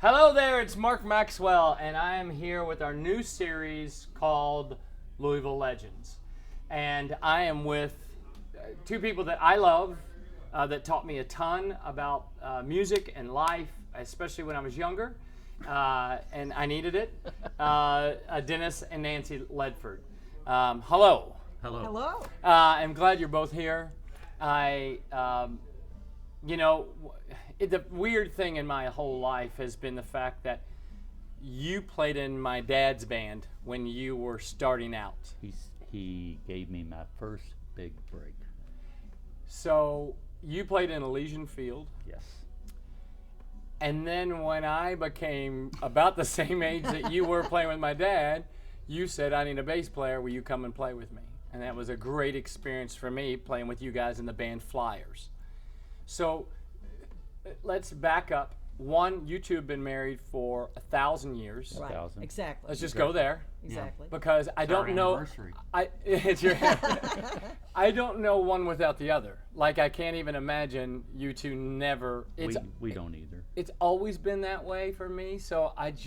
Hello there, it's Mark Maxwell, and I am here with our new series called Louisville Legends. And I am with two people that I love, that taught me a ton about music and life, especially when I was younger, and I needed it. Dennis and Nancy Ledford. Hello. Hello. Hello. I'm glad you're both here. The weird thing in my whole life has been the fact that you played in my dad's band when you were starting out. He gave me my first big break. So you played in Elysian Field. Yes. And then when I became about the same age that you were playing with my dad, you said, I need a bass player. Will you come and play with me? And that was a great experience for me, playing with you guys in the band Flyers. So let's back up. One, you two have been married for 1,000 years. Right. 1,000. Exactly. Let's just go there. Exactly. Because I don't Our know. anniversary. I don't know one without the other. Like, I can't even imagine you two never. We don't either. It's always been that way for me. So it's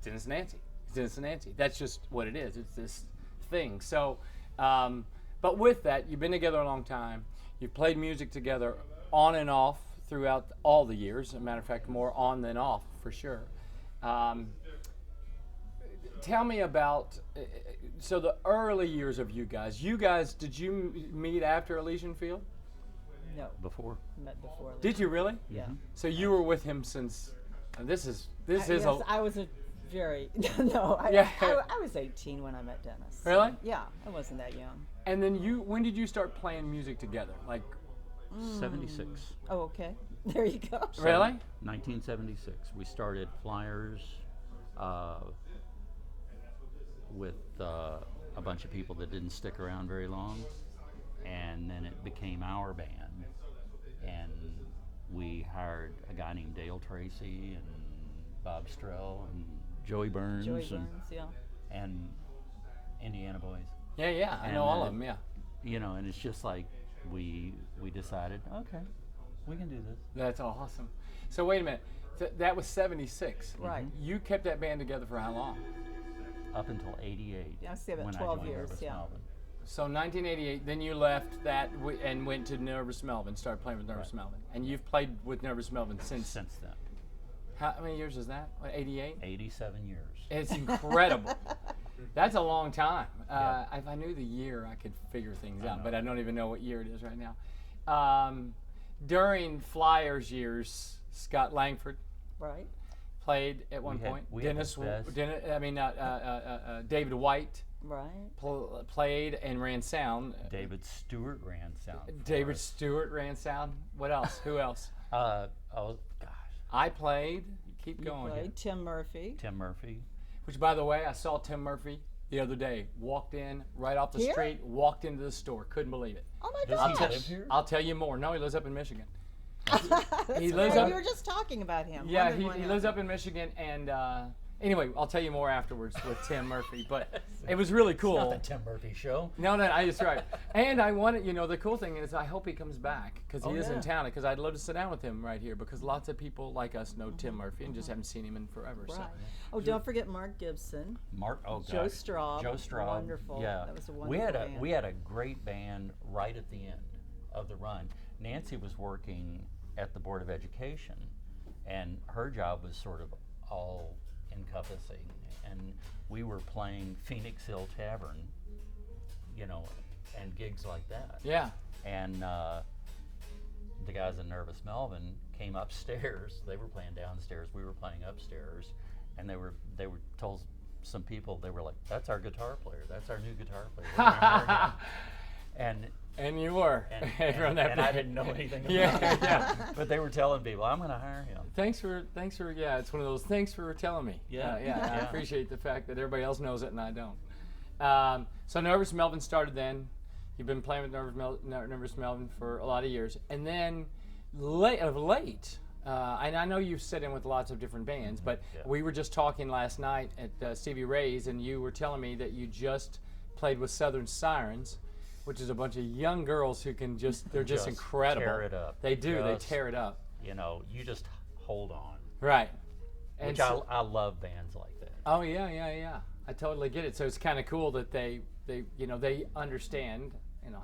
Dennis and Nancy. It's Dennis and Nancy. That's just what it is. It's this thing. So, but with that, you've been together a long time. You've played music together on and off throughout all the years. As a matter of fact, more on than off for sure. Tell me about so the early years of you guys. You guys, did you meet after Elysian Field? No. Before. Met before. Did you really? Yeah. So you were with him since. This is Yes, I was a very I was 18 when I met Dennis. Really? Yeah, I wasn't that young. And then when did you start playing music together? Like 76. Oh, okay. There you go. really? 1976. We started Flyers with a bunch of people that didn't stick around very long. And then it became our band. And we hired a guy named Dale Tracy and Bob Strell and Joey Burns, Yeah. and Indiana Boys. Yeah. I know all of them. Yeah. You know, and it's just like we decided, okay, we can do this. That's awesome. So wait a minute. That was 76. Right. You kept that band together for how long? Up until 88. Yeah, I say about when 12 I joined years, Nervous yeah. Melvin. So 1988, then you left that and went to Nervous Melvin, started playing with Nervous Melvin. And you've played with Nervous Melvin since then. How many years is that? What, 88? 87 years. It's incredible. That's a long time. Yeah. If I knew the year, I could figure things I out, know. but I don't even know what year it is right now. During Flyers years, Scott Langford Right. played at one point. we had the David White Right. played and ran sound. David Stewart ran sound. for David us. Stewart ran sound. What else? Who else? Oh gosh, I played. Keep You going. played Tim Murphy. Tim Murphy. Which, by the way, I saw Tim Murphy the other day. Walked in right off the Here? street. Walked into the store. Couldn't believe it. Oh my Does gosh. he live here? I'll tell you more. No, he lives up in Michigan. That's He lives right. up- We were just talking about him. Yeah, Wondered he what lives happened. up in Michigan, and anyway, I'll tell you more afterwards with Tim Murphy. But it was really cool. Not the Tim Murphy show. No, that's right. And I wanted, the cool thing is I hope he comes back because he Oh, is in yeah. town. Because I'd love to sit down with him right here because lots of people like us know Tim Murphy and just haven't seen him in forever. So. Right. Oh, don't forget Mark Gibson. Mark. Oh Joe gosh. Straub. Joe Straub. Wonderful. Yeah. That was a we wonderful had band. we had a great band right at the end of the run. Nancy was working at the Board of Education, and her job was sort of all encompassing. And we were playing Phoenix Hill Tavern, and gigs like that. Yeah. And the guys in Nervous Melvin came upstairs. They were playing downstairs. We were playing upstairs, and they were told some people, they were like, "That's our guitar player. That's our new guitar player." We're gonna hire him." And you were. And, That and I band. didn't know anything about Yeah, it. yeah. But they were telling people, "I'm going to hire him." Thanks for it's one of those thanks for telling me. Yeah. I Yeah. appreciate the fact that everybody else knows it and I don't. So Nervous Melvin started then. You've been playing with Nervous Melvin for a lot of years, and then late, and I know you've sit in with lots of different bands, but Yeah. we were just talking last night at Stevie Ray's, and you were telling me that you just played with Southern Sirens, which is a bunch of young girls who they're just incredible. Tear it up. They do. They Just, tear it up. You just hold on. Right. And which so- I love bands like that. Oh yeah. I totally get it. So it's kind of cool that they they understand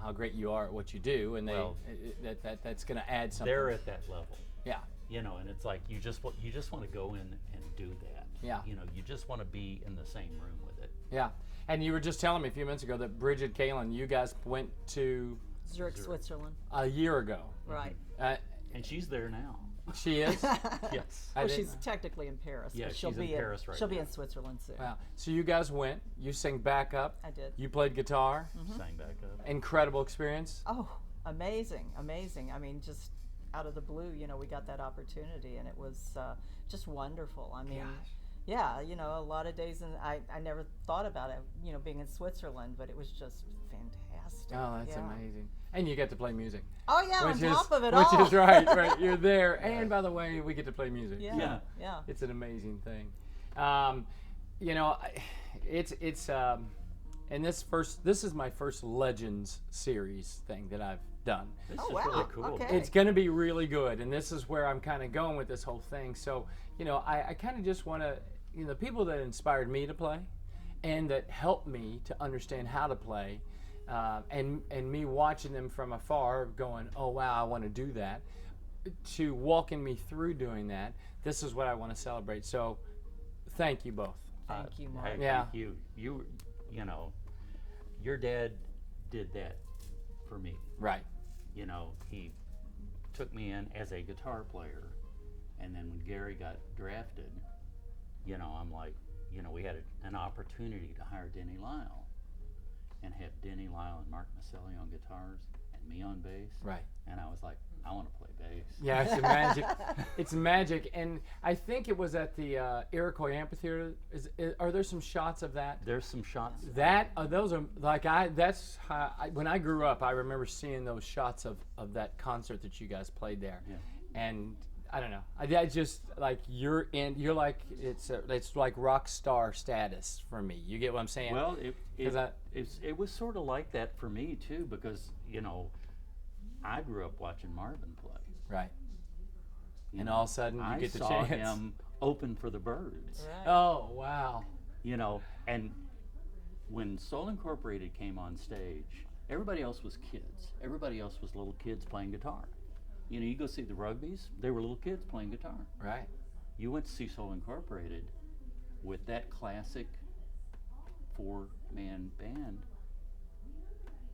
how great you are at what you do, and Well, that's going to add something. They're at that level. Yeah. And it's like you just want to go in and do that. Yeah. You just want to be in the same room with it. Yeah. And you were just telling me a few minutes ago that Bridget Kalin, you guys went to Zurich, Switzerland. a year ago. Right. And she's there now. She is. Yes. I Well, didn't she's know. technically in Paris. Yeah, but she'll she's be in Paris right She'll be now. in Switzerland soon. Wow. So you guys went. You sang backup. I did. You played guitar. Sang back up. Incredible experience. Oh, amazing. I mean, just out of the blue, we got that opportunity, and it was just wonderful. I mean, yeah, a lot of days, and I never thought about it, being in Switzerland, but it was just fantastic. Oh, that's yeah. amazing. And you get to play music. Oh yeah, Which on top of it which all. is right. You're there. And by the way, we get to play music. Yeah. It's an amazing thing. It's and this is my first Legends series thing that I've done. This Oh, is wow. really cool. Okay. It's going to be really good, and this is where I'm kind of going with this whole thing. So, I kind of just want to, the people that inspired me to play, and that helped me to understand how to play, and me watching them from afar, going, oh wow, I want to do that, to walking me through doing that. This is what I want to celebrate. So, thank you both. Thank you, Mark. Hey, Yeah. Thank you. Your dad did that for me. Right. He took me in as a guitar player, and then when Gary got drafted, I'm like, we had an opportunity to hire Denny Lyle, and have Denny Lyle and Mark Maselli on guitars, and me on bass. Right. And I was like, I want to play bass. Yeah, it's magic. It's magic, and I think it was at the Iroquois Amphitheater. Are there some shots of that? There's some shots. Those are like that's how when I grew up, I remember seeing those shots of that concert that you guys played there, Yeah. and I don't know. I just like you're like it's like rock star status for me. You get what I'm saying? Well, 'Cause it was sort of like that for me too, because I grew up watching Marvin play. right. You And know, all of a sudden you I get the saw chance. him open for the Birds. Right. Oh wow. And when Soul Incorporated came on stage, everybody else was kids. Everybody else was little kids playing guitar. You go see the Rugbies, they were little kids playing guitar. Right. You went to see Soul Incorporated with that classic 4-man band,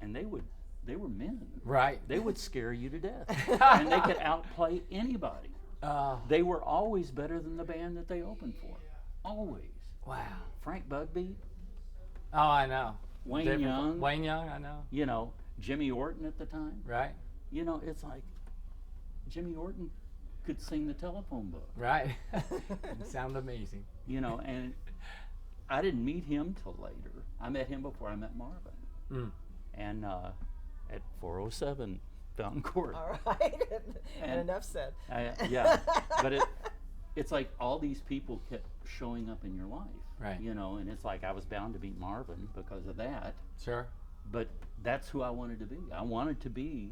and they were men. Right. They would scare you to death, and they could outplay anybody. They were always better than the band that they opened for. Always. Wow. Frank Bugby, Oh, I know. Wayne Different- Young. Wayne Young, I know. Jimmy Orton at the time. Right. It's like Jimmy Orton could sing the telephone book. Right. It sounded amazing. And I didn't meet him till later. I met him before I met Marvin. Mm. And at 407 Fountain Court. All right. and And- enough said. Yeah, but it's like all these people kept showing up in your life. Right. And it's like I was bound to meet Marvin because of that. Sure. But that's who I wanted to be. I wanted to be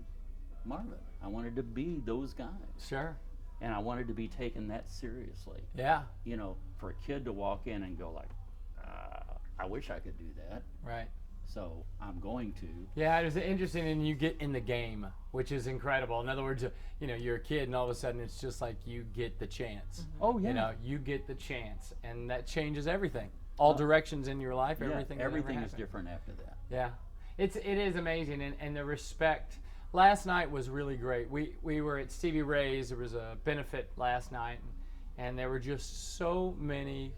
Marvin. I wanted to be those guys. Sure. And I wanted to be taken that seriously. Yeah. For a kid to walk in and go like, I wish I could do that. Right. So I'm going to. Yeah, it was interesting, and you get in the game, which is incredible. In other words, you're a kid, and all of a sudden, it's just like you get the chance. Oh yeah. You get the chance, and that changes everything. All directions in your life, Yeah, everything. that ever everything is happened. different after that. Yeah, it is amazing, and the respect. Last night was really great. We were at Stevie Ray's. There was a benefit last night, and there were just so many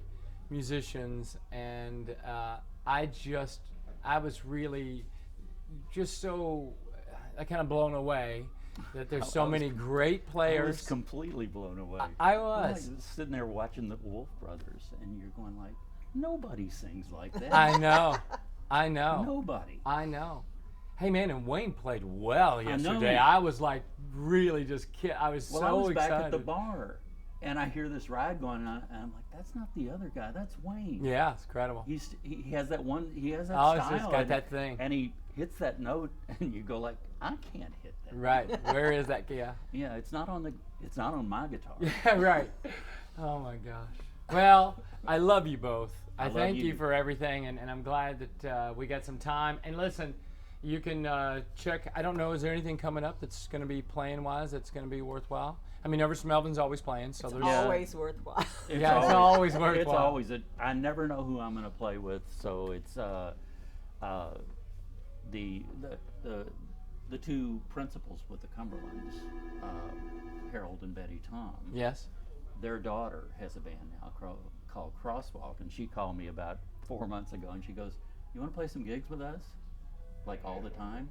musicians, and I was really just so kind of blown away that there's so many great I was players. completely blown away. I I'm was. like sitting there watching the Wolf Brothers, and you're going like, nobody sings like that. I know. I know. Nobody. I know. Hey man, and Wayne played well know. yesterday. I was like really just I was Well, so I was excited. back at the bar, and I hear this ride going on, and I'm like, that's not the other guy. That's Wayne. Yeah, it's incredible. He has that one. He has that Oh, style. it's just got and, that thing. And he hits that note, and you go like, I can't hit that. Right. Where is that? Yeah. Yeah, it's not on my guitar. Yeah, right. Oh my gosh. Well, I love you both. I love thank you you. for everything, and I'm glad that we got some time. And listen, you can check. I don't know. Is there anything coming up that's going to be playing wise that's going to be worthwhile? I mean, Everest Melvin's always playing, so there's Always worthwhile. It's yeah, it's always It's worthwhile. always I never know who I'm going to play with, so it's the two principals with the Cumberlands, Harold and Betty Tom. Yes. Their daughter has a band now called Crosswalk, and she called me about 4 months ago, and she goes, "You want to play some gigs with us, like all the time?"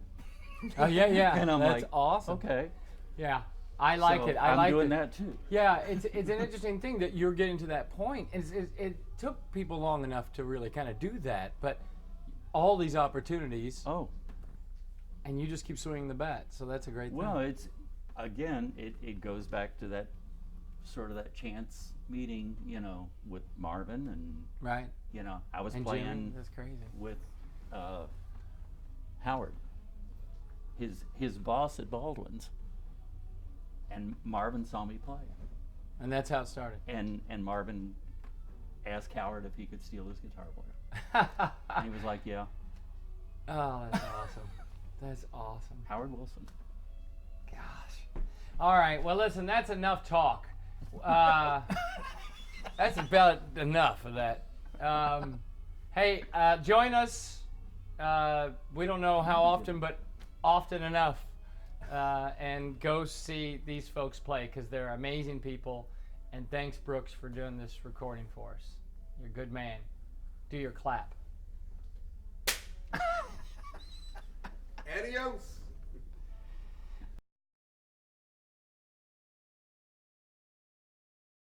Oh yeah, yeah. And I'm that's like, awesome. Okay. Yeah, I like So it. I I'm like doing it. that too. Yeah, it's an interesting thing that you're getting to that point. It took people long enough to really kind of do that, but all these opportunities, Oh, and you just keep swinging the bat. So that's a great well, thing. it's again, it goes back to that sort of that chance meeting, with Marvin, and Right. I was And playing Jimmy, that's crazy. with Howard, his boss at Baldwin's, and Marvin saw me play, And that's how it started. and Marvin asked Howard if he could steal his guitar player, and he was like, "Yeah." Oh, that's awesome. That's awesome. Howard Wilson. Gosh. All right. Well, listen, that's enough talk. That's about enough of that. Hey, join us. We don't know how often, but often enough. And go see these folks play because they're amazing people. And thanks, Brooks, for doing this recording for us. You're a good man. Do your clap. Adios.